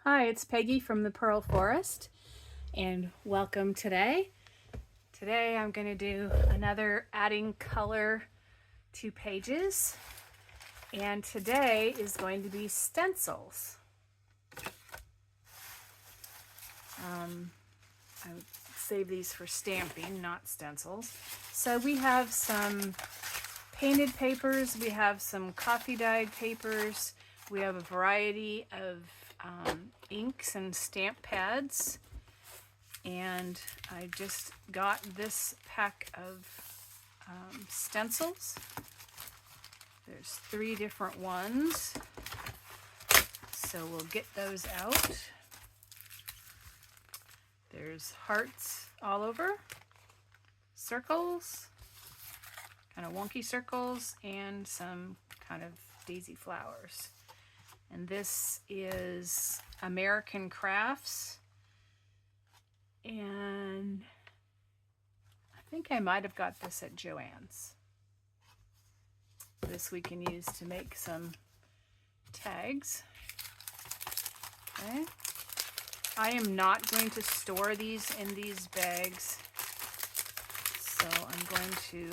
Hi, it's Peggy from the Pearl Forest, and welcome today. Today I'm going to do another adding color to pages, and today is going to be stencils. I would save these for stamping, not stencils. So we have some painted papers, we have some coffee dyed papers, we have a variety of inks and stamp pads, and I just got this pack of stencils. There's 3 different ones, so we'll get those out. There's hearts all over, circles, kind of wonky circles, and some kind of daisy flowers. And this is American Crafts, and I think I might have got this at Joann's. This we can use to make some tags. Okay. I am not going to store these in these bags, so I'm going to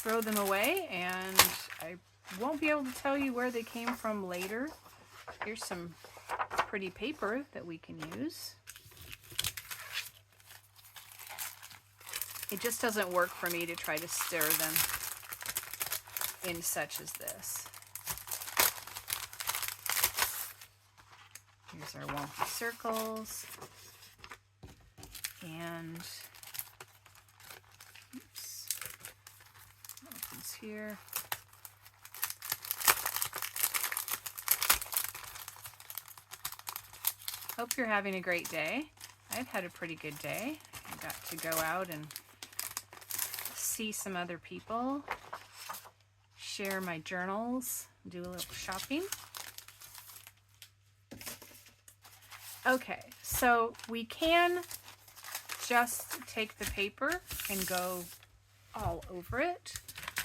throw them away, and I won't be able to tell you where they came from later. Here's some pretty paper that we can use. It just doesn't work for me to try to stir them in such as this. Here's our wonky circles, and oops, opens here. Hope you're having a great day. I've had a pretty good day. I got to go out and see some other people, share my journals, do a little shopping. Okay, so we can just take the paper and go all over it.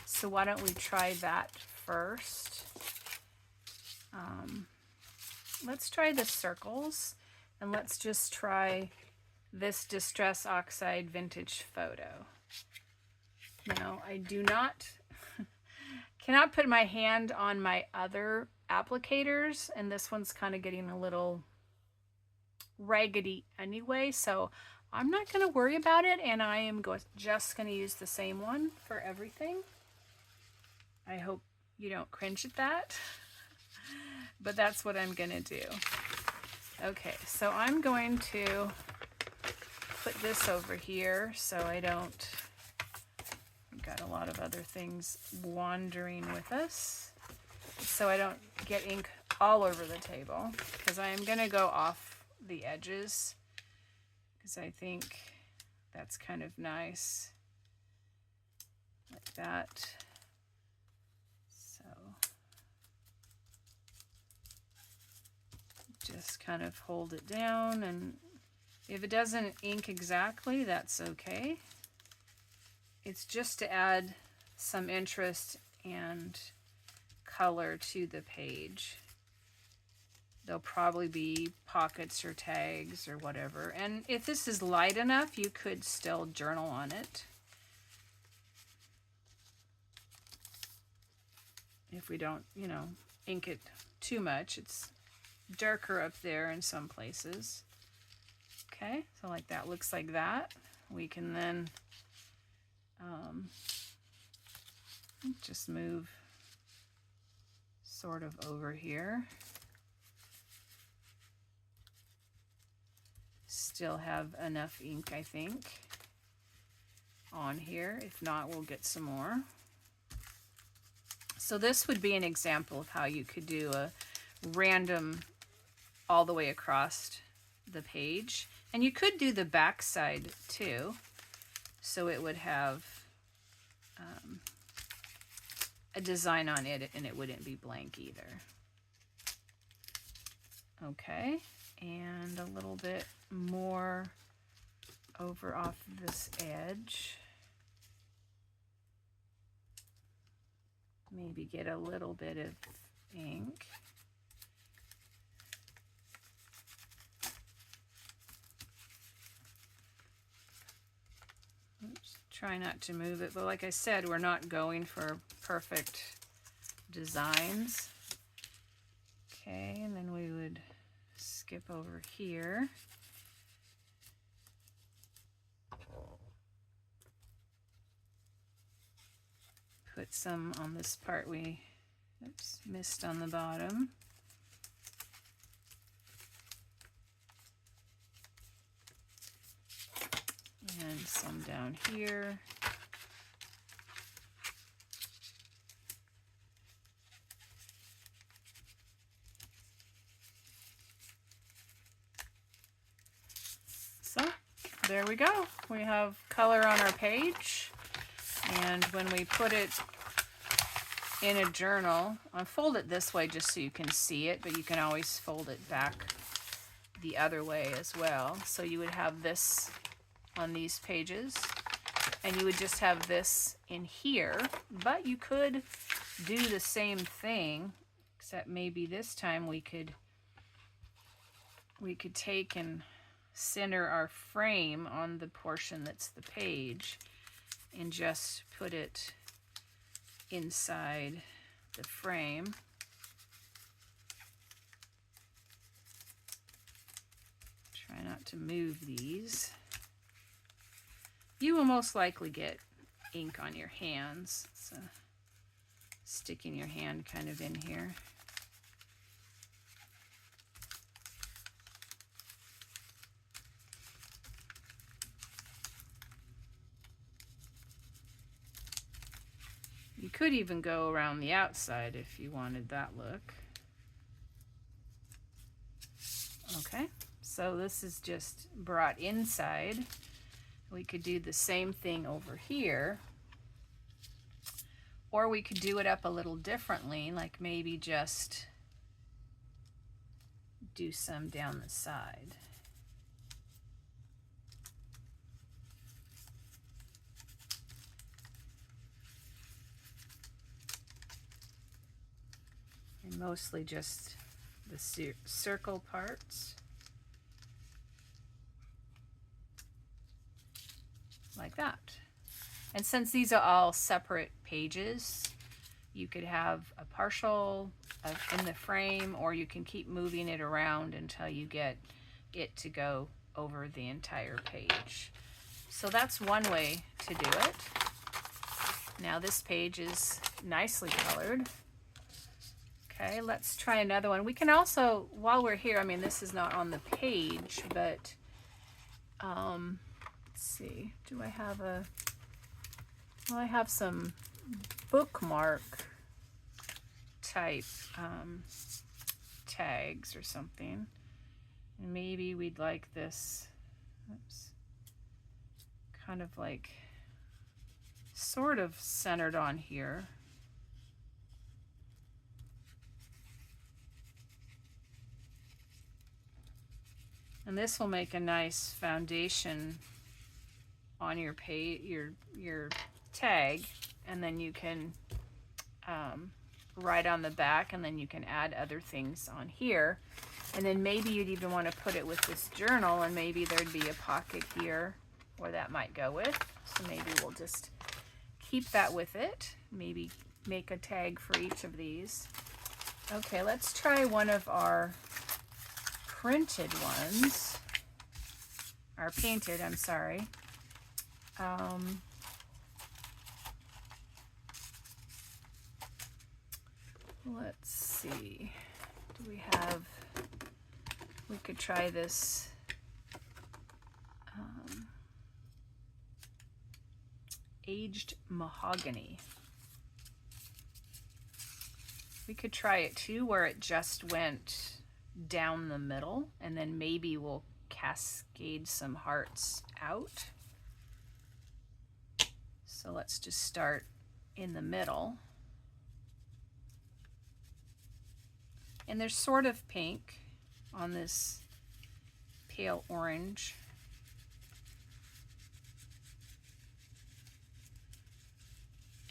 So why don't we try that first? Let's try the circles, and let's just try this Distress Oxide Vintage Photo. Now, I do not, cannot put my hand on my other applicators, and this one's kind of getting a little raggedy anyway, so I'm not going to worry about it, and I am just going to use the same one for everything. I hope you don't cringe at that, but that's what I'm going to do. Okay, so I'm going to put this over here so I don't, I've got a lot of other things wandering with us, so I don't get ink all over the table, because I am going to go off the edges, because I think that's kind of nice, like that. So just kind of hold it down, and if it doesn't ink exactly, that's okay. It's just to add some interest and color to the page. There'll probably be pockets or tags or whatever. And if this is light enough, you could still journal on it. If we don't, you know, ink it too much. It's darker up there in some places. Okay, so like that looks like that. We can then just move sort of over here. Still have enough ink, I think, on here. If not, we'll get some more. So this would be an example of how you could do a random all the way across the page. And you could do the back side too, so it would have a design on it, and it wouldn't be blank either. Okay, and a little bit more over off this edge. Maybe get a little bit of ink. try not to move it, but like I said, we're not going for perfect designs. Okay, and then we would skip over here. Put some on this part we missed on the bottom. And some down here. So there we go. We have color on our page. And when we put it in a journal, I'll fold it this way just so you can see it, but you can always fold it back the other way as well. So you would have this on these pages, and you would just have this in here, but you could do the same thing, except maybe this time we could take and center our frame on the portion that's the page and just put it inside the frame. Try not to move these. You will most likely get ink on your hands, so sticking your hand kind of in here. You could even go around the outside if you wanted that look. Okay, so this is just brought inside. We could do the same thing over here, or we could do it up a little differently, like maybe just do some down the side. And mostly just the circle parts. Like that. And since these are all separate pages, you could have a partial in the frame, or you can keep moving it around until you get it to go over the entire page. So that's one way to do it. Now this page is nicely colored. Okay, let's try another one. We can also, while we're here, I mean, this is not on the page, but let's see, do I have a, well, I have some bookmark type tags or something. And maybe we'd like this, oops, kind of like sort of centered on here. And this will make a nice foundation on your page, your tag, and then you can write on the back, and then you can add other things on here. And then maybe you'd even want to put it with this journal, and maybe there'd be a pocket here where that might go with. So maybe we'll just keep that with it. Maybe make a tag for each of these. Okay, let's try one of our printed ones, or painted, I'm sorry. Let's see, do we have, we could try this aged mahogany. We could try it too, where it just went down the middle, and then maybe we'll cascade some hearts out. So let's just start in the middle. And there's sort of pink on this pale orange.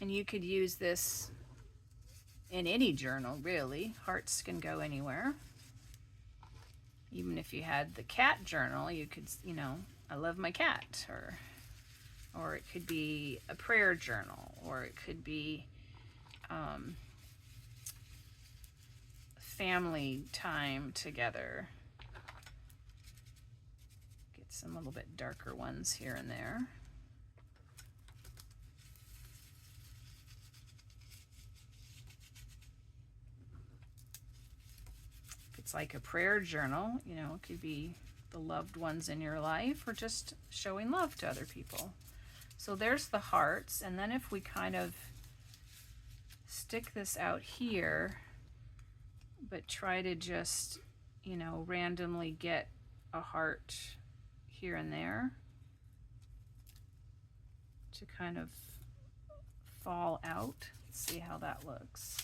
And you could use this in any journal, really. Hearts can go anywhere. Even if you had the cat journal, you could, you know, I love my cat, or or it could be a prayer journal, or it could be family time together. Get some little bit darker ones here and there. It's like a prayer journal, you know, it could be the loved ones in your life or just showing love to other people. So there's the hearts, and then if we kind of stick this out here, but try to just, you know, randomly get a heart here and there to kind of fall out. Let's see how that looks.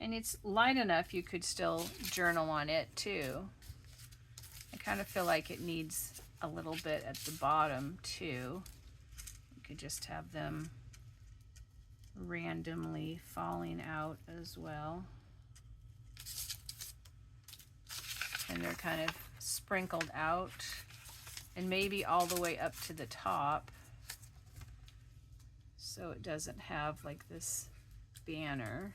And it's light enough you could still journal on it too. I kind of feel like it needs a little bit at the bottom too. You could just have them randomly falling out as well. And they're kind of sprinkled out and maybe all the way up to the top, so it doesn't have like this banner.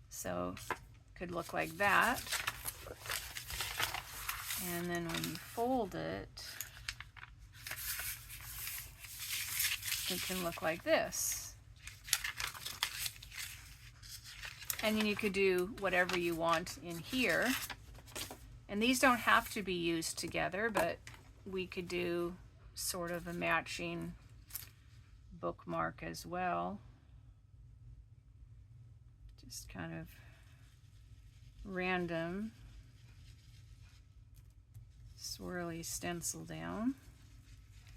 So could look like that. And then when you fold it, it can look like this. And then you could do whatever you want in here. And these don't have to be used together, but we could do sort of a matching bookmark as well. Just kind of random swirly stencil down.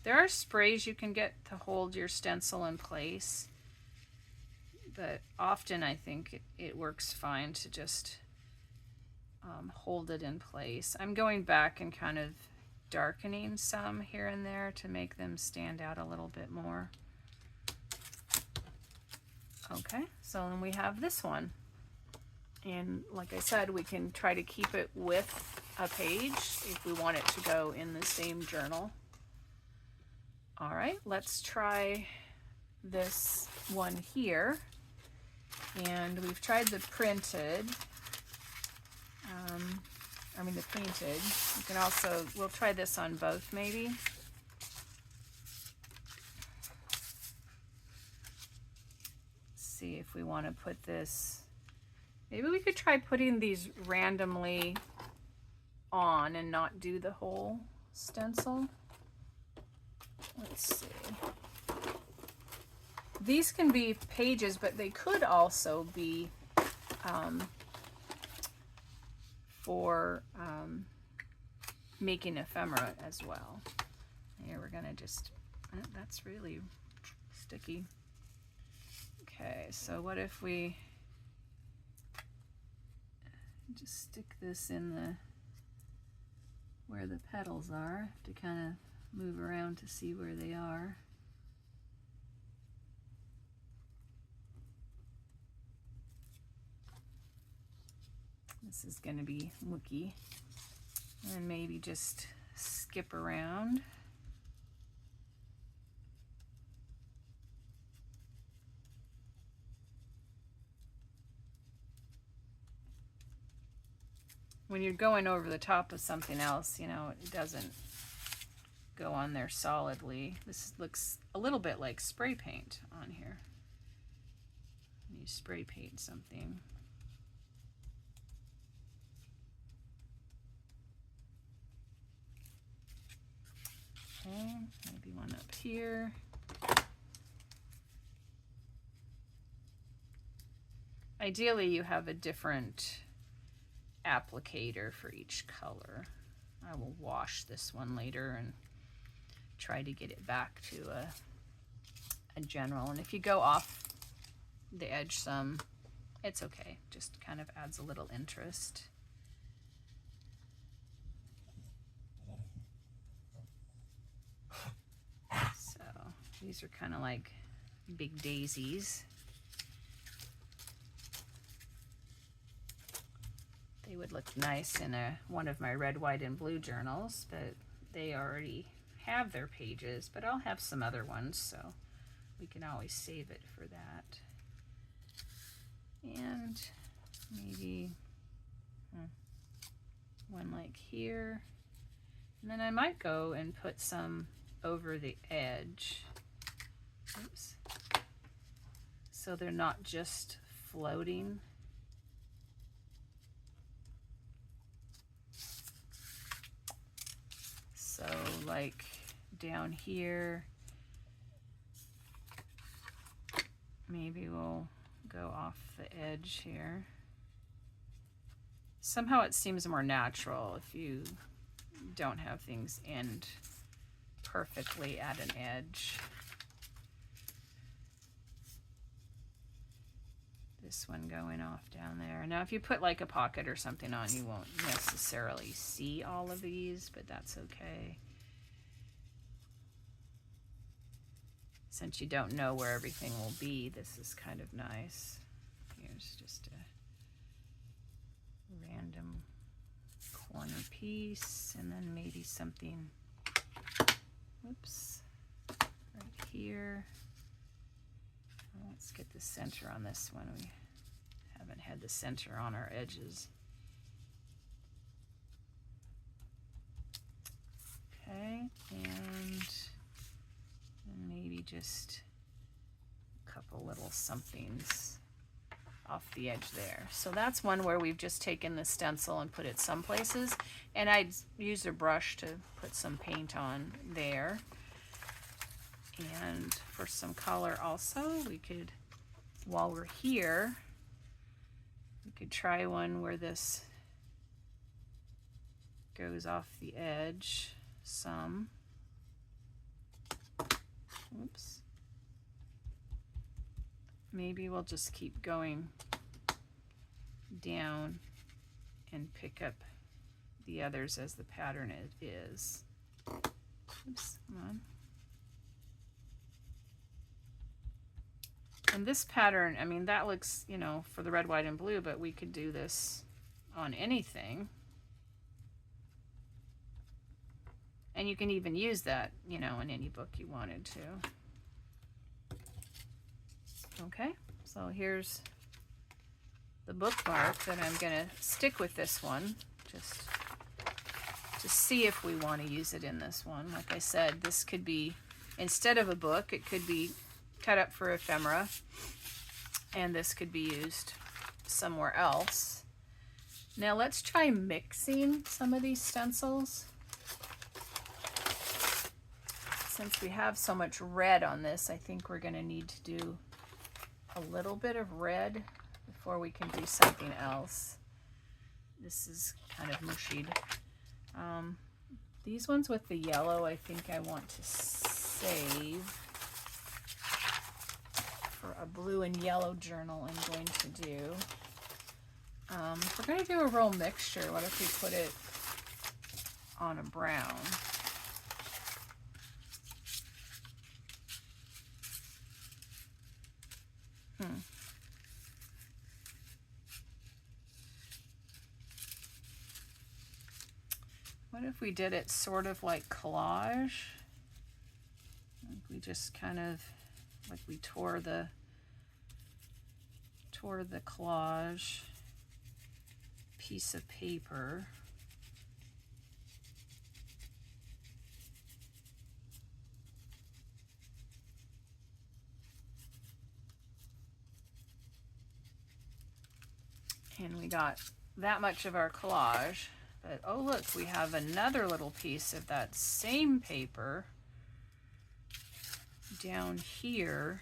There are sprays you can get to hold your stencil in place, but often I think it works fine to just hold it in place. I'm going back and kind of darkening some here and there to make them stand out a little bit more. Okay, so then we have this one. And like I said, we can try to keep it with a page if we want it to go in the same journal. All right, let's try this one here. And we've tried the printed, the painted. You can also, we'll try this on both maybe. See if we want to put this, maybe we could try putting these randomly on and not do the whole stencil. Let's see. These can be pages, but they could also be for making ephemera as well. Here we're gonna just, that's really sticky. Okay, so what if we just stick this in the, where the petals are, to kind of move around to see where they are. This is going to be Mookie. And maybe just skip around. When you're going over the top of something else, you know, it doesn't go on there solidly. This looks a little bit like spray paint on here. You spray paint something. Okay, maybe one up here. Ideally, you have a different applicator for each color. I will wash this one later and try to get it back to a general. And if you go off the edge some, it's okay. Just kind of adds a little interest. These are kind of like big daisies. They would look nice in one of my red, white, and blue journals, but they already have their pages, but I'll have some other ones, so we can always save it for that. And maybe one like here. And then I might go and put some over the edge. Oops. So they're not just floating. So like down here, maybe we'll go off the edge here. Somehow it seems more natural if you don't have things end perfectly at an edge. This one going off down there. Now if you put like a pocket or something on, you won't necessarily see all of these, but that's okay. Since you don't know where everything will be, this is kind of nice. Here's just a random corner piece, and then maybe something, whoops, right here. Let's get the center on this one. We haven't had the center on our edges. Okay, and maybe just a couple little somethings off the edge there. So that's one where we've just taken the stencil and put it some places, and I'd use a brush to put some paint on there. And for some color also, we could, while we're here, we could try one where this goes off the edge some. Oops. Maybe we'll just keep going down and pick up the others as the pattern is. Oops, come on. And this pattern, I mean, that looks, you know, for the red, white, and blue, but we could do this on anything. And you can even use that, you know, in any book you wanted to. Okay, so here's the bookmark that I'm going to stick with this one, just to see if we want to use it in this one. Like I said, this could be, instead of a book, it could be cut up for ephemera, and this could be used somewhere else. Now let's try mixing some of these stencils. Since we have so much red on this, I think we're going to need to do a little bit of red before we can do something else. This is kind of mushied. These ones with the yellow, I think I want to save for a blue and yellow journal I'm going to do. If we're going to do a real mixture, what if we put it on a brown? What if we did it sort of like collage? Like we just kind of, like we tore the collage piece of paper. And we got that much of our collage. But oh look, we have another little piece of that same paper down here.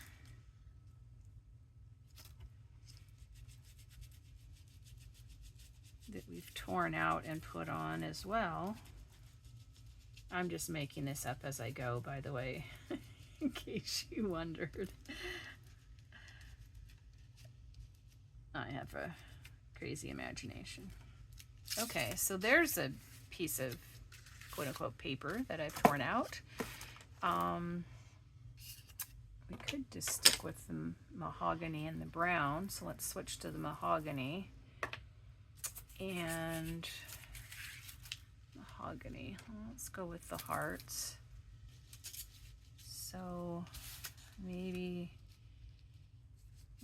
That we've torn out and put on as well. I'm just making this up as I go, by the way, in case you wondered. I have a crazy imagination. Okay, so there's a piece of quote-unquote paper that I've torn out. we could just stick with the mahogany and the brown. So let's switch to the mahogany. And mahogany, let's go with the hearts. So maybe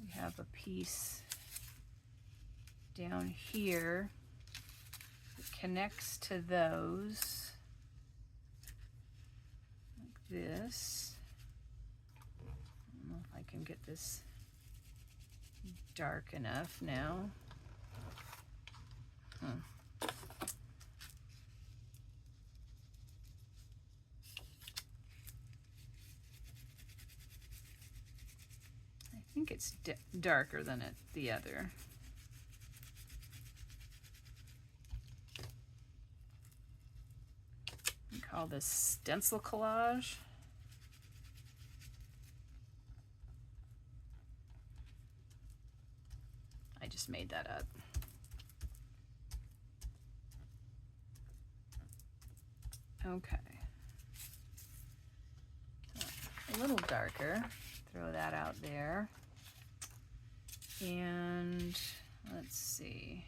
we have a piece down here that connects to those, like this. I don't know if I can get this dark enough now. I think it's darker than the other. We call this stencil collage. I just made that up. Okay. So a little darker. Throw that out there. And let's see.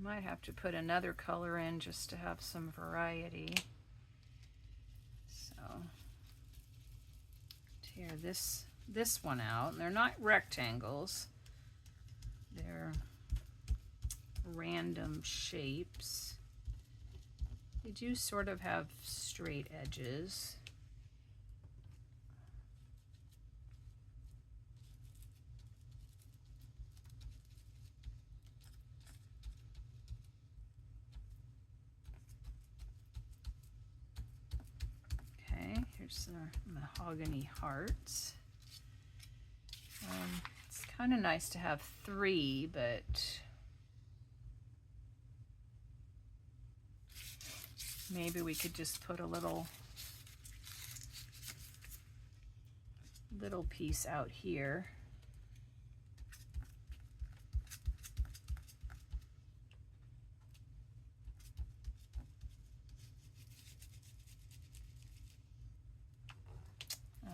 Might have to put another color in just to have some variety. So tear this one out. And they're not rectangles. They're random shapes. They do sort of have straight edges. Okay, here's our mahogany hearts. It's kind of nice to have 3, but maybe we could just put a little piece out here.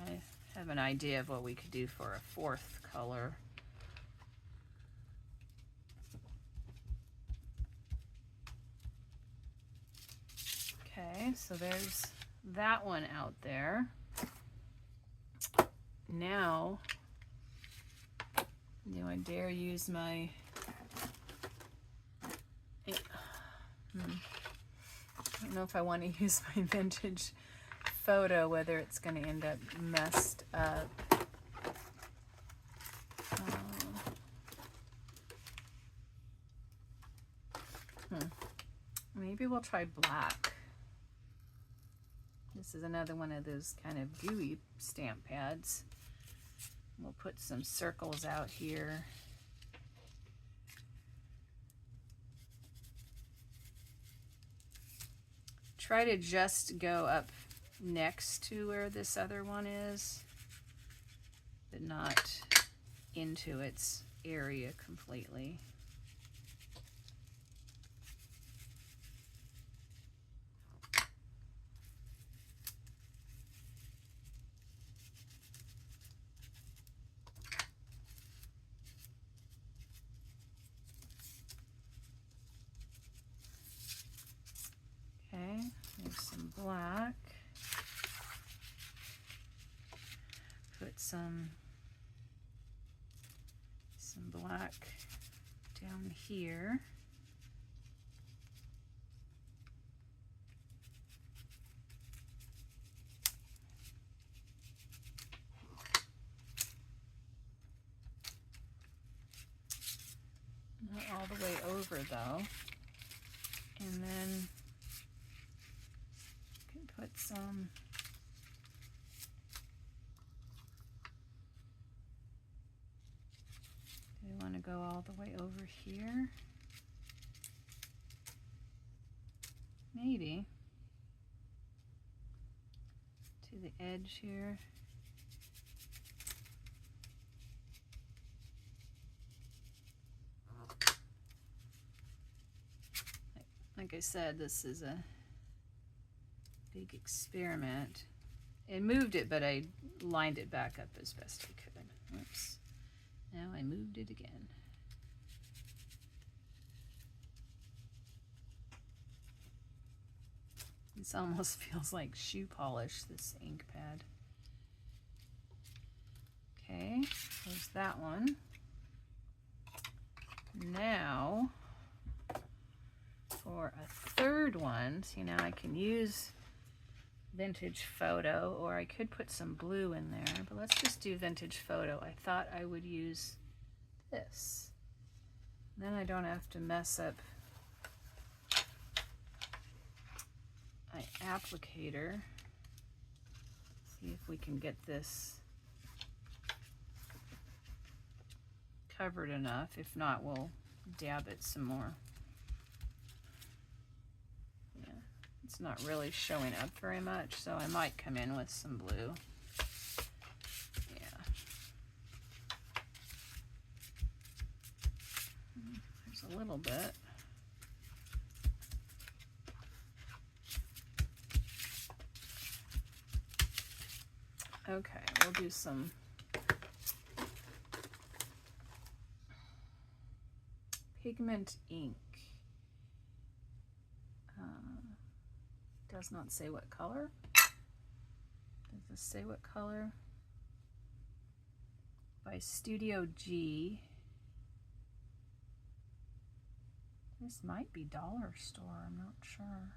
I have an idea of what we could do for a 4th color. Okay, so there's that one out there. Now, do I dare use my... I don't know if I want to use my vintage photo, whether it's going to end up messed up. Maybe we'll try black. This is another one of those kind of gooey stamp pads. We'll put some circles out here. Try to just go up next to where this other one is, but not into its area completely. Okay, there's some black. Put some black down here. Not all the way over though. And then you can put some we want to go all the way over here. Maybe to the edge here. said, this is a big experiment. It moved it, but I lined it back up as best I could. Oops. Now I moved it again. This almost feels like shoe polish, this ink pad. Okay, there's that one. Now, for a third one, see, now I can use Vintage Photo, or I could put some blue in there, but let's just do Vintage Photo. I thought I would use this. Then I don't have to mess up my applicator. See if we can get this covered enough. If not, we'll dab it some more. Yeah, it's not really showing up very much, so I might come in with some blue. Yeah. There's a little bit. Okay, we'll do some pigment ink. Does not say what color. Does this say what color? By Studio G. This might be dollar store, I'm not sure.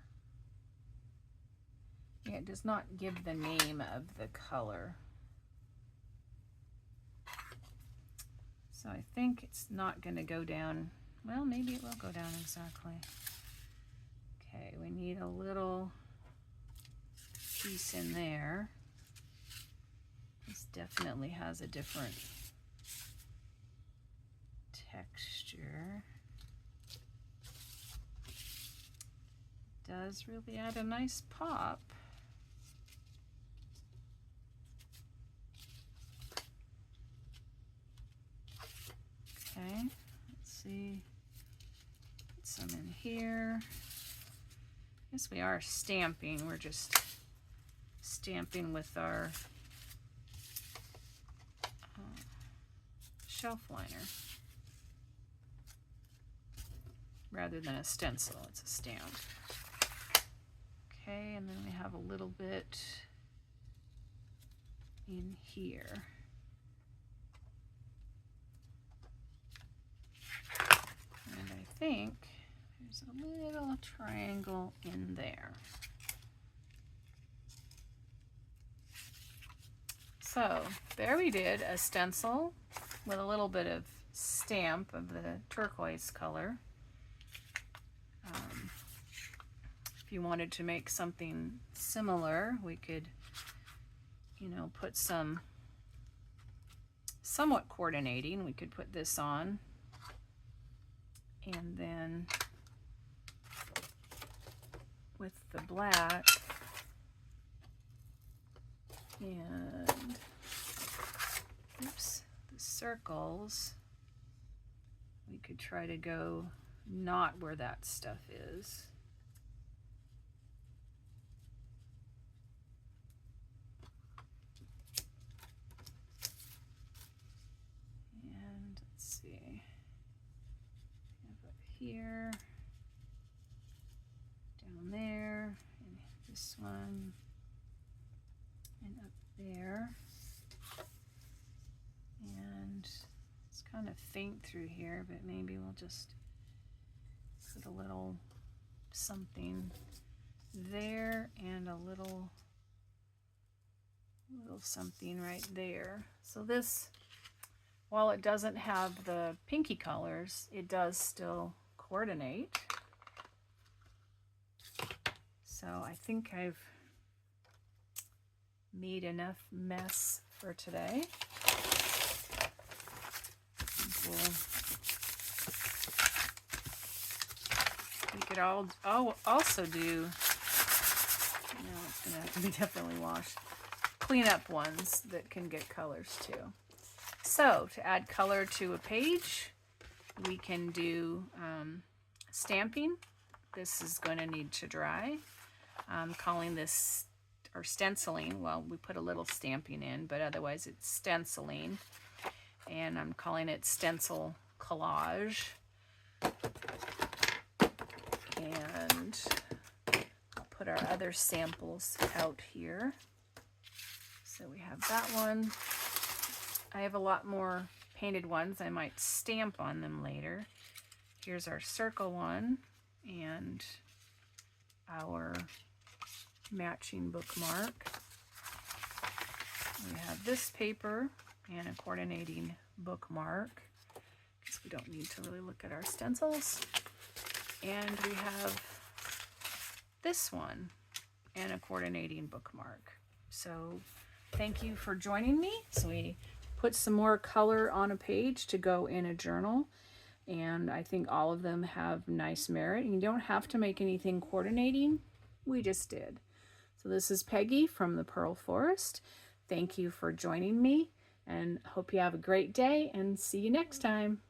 Yeah, it does not give the name of the color. So I think it's not going to go down. Well, maybe it will go down exactly. Okay, we need a little piece in there. This definitely has a different texture. It does really add a nice pop. Okay, let's see. Put some in here. I guess we are stamping. We're just stamping with our shelf liner rather than a stencil. It's a stamp. Okay, and then we have a little bit in here. And I think there's a little triangle in there. So there we did a stencil with a little bit of stamp of the turquoise color. If you wanted to make something similar, we could, you know, put some somewhat coordinating. We could put this on, and then with the black and oops, the circles, we could try to go not where that stuff is. And let's see, up here, down there, and this one, and up there. And it's kind of faint through here, but maybe we'll just put a little something there and a little something right there. So this, while it doesn't have the pinky colors, it does still coordinate. So I think I've made enough mess for today. We could also do, it's gonna have to be definitely washed, clean up ones that can get colors too. So to add color to a page, we can do stamping. this is going to need to dry. I'm calling this, or stenciling, well, we put a little stamping in, but otherwise it's stenciling. And I'm calling it stencil collage. And I'll put our other samples out here. So we have that one. I have a lot more painted ones. I might stamp on them later. Here's our circle one and our matching bookmark. We have this paper and a coordinating bookmark, because we don't need to really look at our stencils. And we have this one and a coordinating bookmark. So thank you for joining me. So we put some more color on a page to go in a journal, and I think all of them have nice merit. You don't have to make anything coordinating. We just did. So this is Peggy from the Pearl Forest. Thank you for joining me, and hope you have a great day, and see you next time.